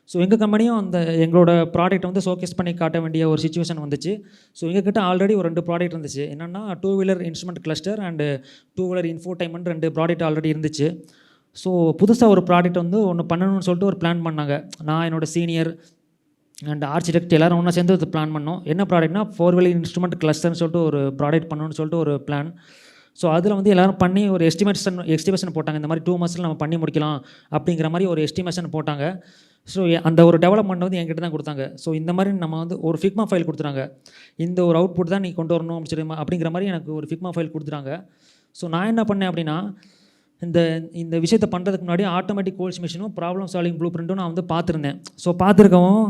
ஸோ எங்கள் கம்பெனியும் எங்களோட ப்ராடக்ட்டை வந்து ஷோகேஸ் பண்ணி காட்ட வேண்டிய ஒரு சிச்சுவேஷன் வந்துச்சு. ஸோ எங்ககிட்ட ஆல்ரெடி ஒரு 2 ப்ராடக்ட் இருந்துச்சு. என்னென்னா 2-wheeler instrument cluster and 2-wheeler infotainment 2 product already இருந்துச்சு. ஸோ புதுசாக ஒரு ப்ராடக்ட் வந்து ஒன்று பண்ணணும்னு சொல்லிட்டு ஒரு பிளான் பண்ணாங்க. நான் என்னோடய சீனியர் அண்ட் ஆர்கிடெக்ட் எல்லோரும் ஒன்றா சேர்ந்து அது பிளான் பண்ணோம். என்ன ப்ராடக்ட்னா 4-wheeler இன்ஸ்ட்ருமெண்ட் கிளஸ்டர்னு சொல்லிட்டு ஒரு ப்ராடக்ட் பண்ணணும்னு சொல்லிட்டு ஒரு பிளான். ஸோ அதில் வந்து எல்லோரும் பண்ணி ஒரு எஸ்டிமேஷன் போட்டாங்க. இந்த மாதிரி 2 monthsல நம்ம பண்ணி முடிக்கலாம் அப்படிங்கிற மாதிரி ஒரு எஸ்டிமேஷன் போட்டாங்க. ஸோ அந்த ஒரு டெவலப்மெண்ட் வந்து என்கிட்ட தான் கொடுத்தாங்க. ஸோ இந்த மாதிரி நம்ம வந்து ஒரு ஃபிக்மா ஃபைல் கொடுத்துட்டாங்க. இந்த ஒரு அவுட்புட் தான் நீ கொண்டு வரணும் அப்படிங்கிற மாதிரி எனக்கு ஒரு ஃபிக்மா ஃபைல் கொடுத்துட்டாங்க. ஸோ நான் என்ன பண்ணேன் அப்படின்னா, இந்த விஷயத்தை பண்ணுறதுக்கு முன்னாடி ஆட்டோமேட்டிக் கோல்ஸ் மிஷினும் ப்ராப்ளம் சால்விங் ப்ளூ பிரிண்ட்டும் நான் வந்து பார்த்துருந்தேன். ஸோ பார்த்துருக்கவும்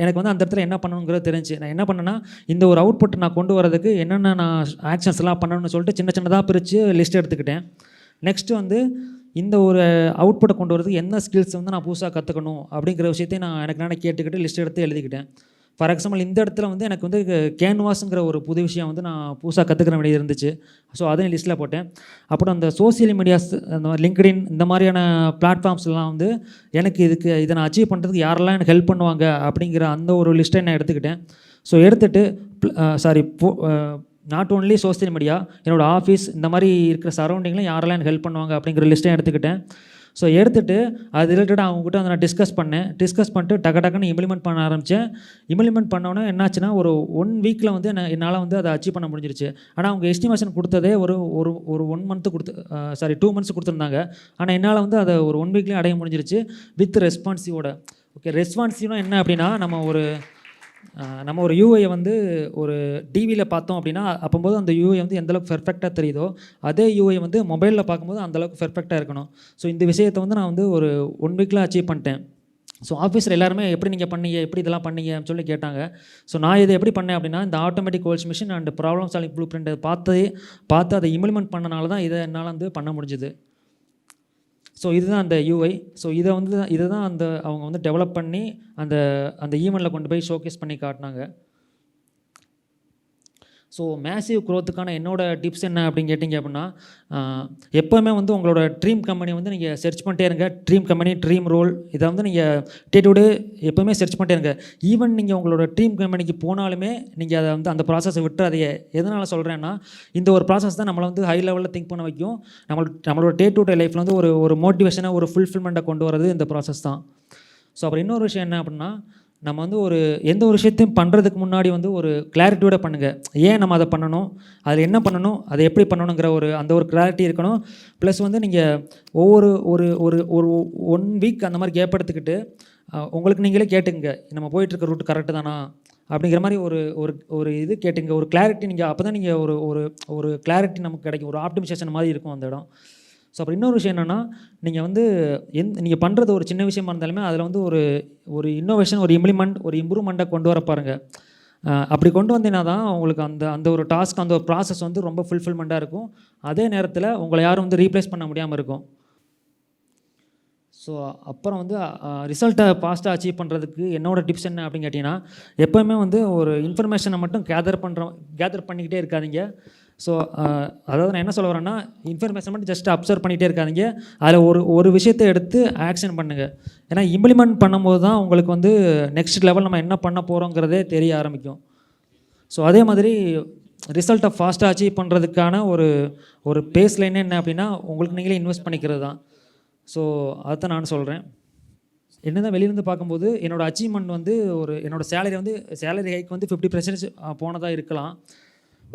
எனக்கு வந்து அந்த இடத்துல என்ன பண்ணணுங்கிறது தெரிஞ்சு நான் என்ன பண்ணேன்னா, இந்த ஒரு அவுட்புட் நான் கொண்டு வரதுக்கு என்னென்ன நான் ஆக்ஷன்ஸ்லாம் பண்ணணும்னு சொல்லிட்டு சின்னதாக பிரித்து லிஸ்ட் எடுத்துக்கிட்டேன். நெக்ஸ்ட்டு வந்து இந்த ஒரு அவுட்புட்டை கொண்டு வரதுக்கு என்ன ஸ்கில்ஸ் வந்து நான் புதுசாக கற்றுக்கணும் அப்படிங்கிற விஷயத்தையும் நான் கேட்டுக்கிட்டு லிஸ்ட் எடுத்து எழுதிக்கிட்டேன். ஃபார் எக்ஸாம்பிள் இந்த இடத்துல வந்து எனக்கு வந்து கேன்வாஸுங்கிற ஒரு புது விஷயம் வந்து நான் புதுசாக கற்றுக்கிற வேண்டியது இருந்துச்சு. ஸோ அதையும் லிஸ்ட்டில் போட்டேன். அப்புறம் அந்த சோசியல் மீடியாஸ், அந்த லிங்க்டின் இந்த மாதிரியான பிளாட்ஃபார்ம்ஸ்லாம் வந்து எனக்கு இதை நான் அச்சீவ் பண்ணுறதுக்கு யாரெல்லாம் எனக்கு ஹெல்ப் பண்ணுவாங்க அப்படிங்கிற அந்த ஒரு லிஸ்ட்டை நான் எடுத்துக்கிட்டேன். ஸோ எடுத்துகிட்டு நாட் ஓன்லி சோசியல் மீடியா, என்னோடய ஆஃபீஸ் இந்த மாதிரி இருக்கிற சரௌண்டிங்கில் யாரெல்லாம் எனக்கு ஹெல்ப் பண்ணுவாங்க அப்படிங்கிற லிஸ்ட்டையும் எடுத்துக்கிட்டேன். ஸோ எடுத்துகிட்டு அது ரிலேட்டடாக அவங்ககிட்ட வந்து நான் டிஸ்கஸ் பண்ணிட்டு டக்குன்னு இம்ப்ளிமெண்ட் பண்ண ஆரம்பித்தேன். இம்ப்ளிமெண்ட் பண்ணோன்னே என்னாச்சுன்னா, ஒரு 1 வீக்கில் வந்து என்னால் வந்து அதை அச்சீவ் பண்ண முடிஞ்சிருச்சு. ஆனால் அவங்க எஸ்டிமேஷன் கொடுத்ததே ஒரு 1 month 2 months கொடுத்துருந்தாங்க. ஆனால் என்னால் வந்து அதை ஒரு 1 வீக்லேயும் அடைய முடிஞ்சிருச்சு வித் ரெஸ்பான்சிவோட. ஓகே, ரெஸ்பான்சிவ்னா என்ன அப்படின்னா, நம்ம ஒரு யூஐயை வந்து ஒரு டிவியில் பார்த்தோம் அப்படின்னா அப்போது அந்த யூஐ வந்து எந்தளவுக்கு பெர்ஃபெக்டாக தெரியுதோ அதே யூஐ வந்து மொபைலில் பார்க்கும்போது அந்தளவுக்கு பெர்ஃபெக்டாக இருக்கணும். ஸோ இந்த விஷயத்தை வந்து நான் வந்து ஒரு 1 வீக்கில் அச்சீவ் பண்ணிட்டேன். ஸோ ஆஃபீஸில் எல்லாருமே எப்படி நீங்கள் பண்ணீங்க, எப்படி இதெல்லாம் பண்ணீங்க அப்படின்னு சொல்லி கேட்டாங்க. ஸோ நான் இதை எப்படி பண்ணேன் அப்படின்னா, இந்த automatic goals machine and problem solving blue print பார்த்து அதை இம்ப்ளிமெண்ட் பண்ணனால தான் இதை என்னால் வந்து பண்ண முடிஞ்சுது. ஸோ இதுதான் அந்த யூஐ. ஸோ இதை தான் அவங்க வந்து டெவலப் பண்ணி அந்த ஈவெண்ட்டில் கொண்டு போய் ஷோகேஸ் பண்ணி காட்டினாங்க. ஸோ மேசிவ் க்ரோத்துக்கான என்னோடய டிப்ஸ் என்ன அப்படின்னு கேட்டிங்க அப்படின்னா, எப்போவுமே வந்து உங்களோட ட்ரீம் கம்பெனி வந்து நீங்கள் சர்ச் பண்ணிட்டே இருங்க. ட்ரீம் கம்பெனி, ட்ரீம் ரோல், இதை வந்து நீங்கள் டே டு டே எப்போவுமே சர்ச் பண்ணிட்டே இருங்க. ஈவன் நீங்கள் உங்களோட ட்ரீம் கம்பெனிக்கு போனாலுமே நீங்கள் அதை வந்து அந்த ப்ராசஸை விட்டுறாதீங்க. எதனால் சொல்கிறேன்னா, இந்த ஒரு ப்ராசஸ் தான் நம்மளை வந்து ஹை லெவலில் திங்க் பண்ண வைக்கும். நம்மளோட டே டு டே லைஃப்பில் வந்து ஒரு மோட்டிவேஷனை, ஒரு ஃபுல்ஃபில்மெண்ட்டை கொண்டு வரது இந்த ப்ராசஸ் தான். ஸோ அப்புறம் இன்னொரு விஷயம் என்ன அப்படின்னா, நம்ம வந்து எந்த ஒரு விஷயத்தையும் பண்ணுறதுக்கு முன்னாடி வந்து ஒரு கிளாரிட்டியோட பண்ணுங்கள். ஏன் நம்ம அதை பண்ணணும், அதில் என்ன பண்ணணும், அதை எப்படி பண்ணணுங்கிற அந்த ஒரு கிளாரிட்டி இருக்கணும். ப்ளஸ் வந்து நீங்கள் ஒரு 1 வீக் அந்த மாதிரி கேப் எடுத்துக்கிட்டு உங்களுக்கு நீங்களே கேட்டுங்க, நம்ம போயிட்டுருக்க ரூட் கரெக்டு தானா அப்படிங்கிற மாதிரி ஒரு இது கேட்டுங்க. ஒரு கிளாரிட்டி நீங்கள் அப்போ தான் நீங்கள் ஒரு கிளாரிட்டி நமக்கு கிடைக்கும். ஒரு ஆப்டிமைசேஷன் மாதிரி இருக்கும் அந்த இடம். ஸோ அப்புறம் இன்னொரு விஷயம் என்னென்னா, நீங்கள் வந்து நீங்கள் பண்ணுறது ஒரு சின்ன விஷயமா இருந்தாலுமே அதில் வந்து ஒரு இன்னோவேஷன், ஒரு இம்ப்ரூவ்மெண்ட்டை கொண்டு வர பாருங்கள். அப்படி கொண்டு வந்தீங்கன்னா தான் உங்களுக்கு அந்த ஒரு டாஸ்க், அந்த ஒரு ப்ராசஸ் வந்து ரொம்ப ஃபுல்ஃபில்மெண்ட்டாக இருக்கும். அதே நேரத்தில் உங்களை யாரும் வந்து ரீப்ளேஸ் பண்ண முடியாமல் இருக்கும். ஸோ அப்புறம் வந்து ரிசல்ட்டை ஃபாஸ்ட்டாக அச்சீவ் பண்ணுறதுக்கு என்னோடய டிப்ஸ் என்ன அப்படின்னு கேட்டிங்கன்னா, எப்போவுமே வந்து ஒரு இன்ஃபர்மேஷனை மட்டும் கேதர் பண்ணிக்கிட்டே இருக்காதிங்க. ஸோ அதாவது நான் என்ன சொல்ல வரேன்னா, இன்ஃபர்மேஷன் மட்டும் ஜஸ்ட் அப்சர்வ் பண்ணிகிட்டே இருக்காதிங்க. அதில் ஒரு விஷயத்தை எடுத்து ஆக்ஷன் பண்ணுங்கள். ஏன்னா இம்ப்ளிமெண்ட் பண்ணும்போது தான் உங்களுக்கு வந்து நெக்ஸ்ட் லெவல் நம்ம என்ன பண்ண போகிறோங்கிறதே தெரிய ஆரம்பிக்கும். ஸோ அதே மாதிரி ரிசல்ட்டை ஃபாஸ்ட்டாக அச்சீவ் பண்ணுறதுக்கான ஒரு பேஸ் லைன் என்ன அப்படின்னா உங்களுக்கு நீங்களே இன்வெஸ்ட் பண்ணிக்கிறது தான். ஸோ அதுதான் நான் சொல்கிறேன். என்ன தான் வெளியிலேருந்து பார்க்கும்போது என்னோடய அச்சீவ்மெண்ட் வந்து என்னோடய சேலரி ஹைக் வந்து 50% போனதாக இருக்கலாம்.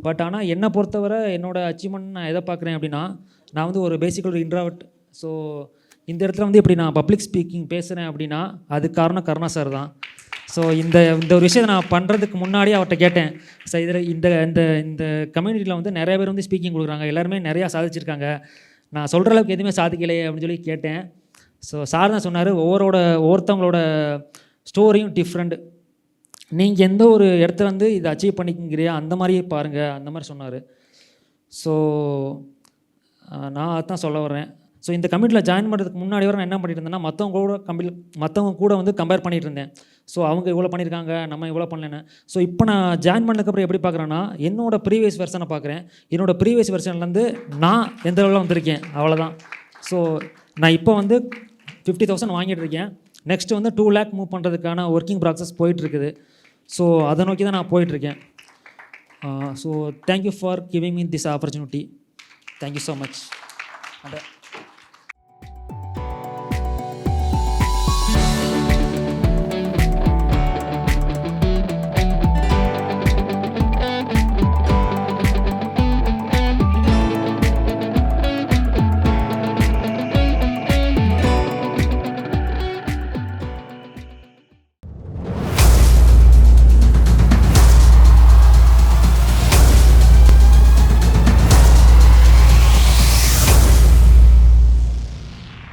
பட் ஆனால் என்னை பொறுத்தவரை என்னோடய அச்சீவ்மெண்ட் நான் எதை பார்க்குறேன் அப்படின்னா, நான் வந்து ஒரு பேசிக்கல் இன்ட்ராவர்ட். ஸோ இந்த இடத்துல வந்து இப்படி நான் பப்ளிக் ஸ்பீக்கிங் பேசுகிறேன் அப்படின்னா அதுக்கு காரணம் கருணா சார் தான். ஸோ இந்த ஒரு விஷயத்தை நான் பண்ணுறதுக்கு முன்னாடியே அவர்கிட்ட கேட்டேன், சார் இதில் இந்த கம்யூனிட்டியில் வந்து நிறைய பேர் வந்து ஸ்பீக்கிங் கொடுக்குறாங்க, எல்லாருமே நிறையா சாதிச்சிருக்காங்க, நான் சொல்கிற அளவுக்கு எதுவுமே சாதிக்கலையே அப்படின்னு சொல்லி கேட்டேன். ஸோ சார் தான் சொன்னார், ஒவ்வொருத்தவங்களோட ஸ்டோரியும் டிஃப்ரெண்ட், நீங்கள் எந்த ஒரு இடத்துல வந்து இதை அச்சீவ் பண்ணிக்கிறியா அந்த மாதிரியே பாருங்கள், அந்த மாதிரி சொன்னார். ஸோ நான் அதுதான் சொல்ல வரேன். ஸோ இந்த கமிட்டியில் ஜாயின் பண்ணுறதுக்கு முன்னாடி வரை நான் என்ன பண்ணிட்டு இருந்தேன்னா மற்றவங்க கூட வந்து கம்பேர் பண்ணிகிட்டு இருந்தேன். ஸோ அவங்க இவ்வளோ பண்ணியிருக்காங்க, நம்ம இவ்வளோ பண்ணலன்னு. ஸோ இப்போ நான் ஜாயின் பண்ணதுக்கப்புறம் எப்படி பார்க்குறேன்னா, என்னோடய ப்ரீவியஸ் வெர்ஷனை பார்க்குறேன். என்னோடய ப்ரீவியஸ் வெர்ஷன்லேருந்து நான் எந்த லெவலில் வந்திருக்கேன் அவ்வளோதான். ஸோ நான் இப்போ வந்து 50,000 வாங்கிட்டு இருக்கேன். நெக்ஸ்ட்டு வந்து 2 lakh மூவ் பண்ணுறதுக்கான ஒர்க்கிங் ப்ராசஸ் போயிட்டுருக்குது. ஸோ அதை நோக்கி தான் நான் போயிட்டுருக்கேன். So thank you for giving me this opportunity. Thank you so much.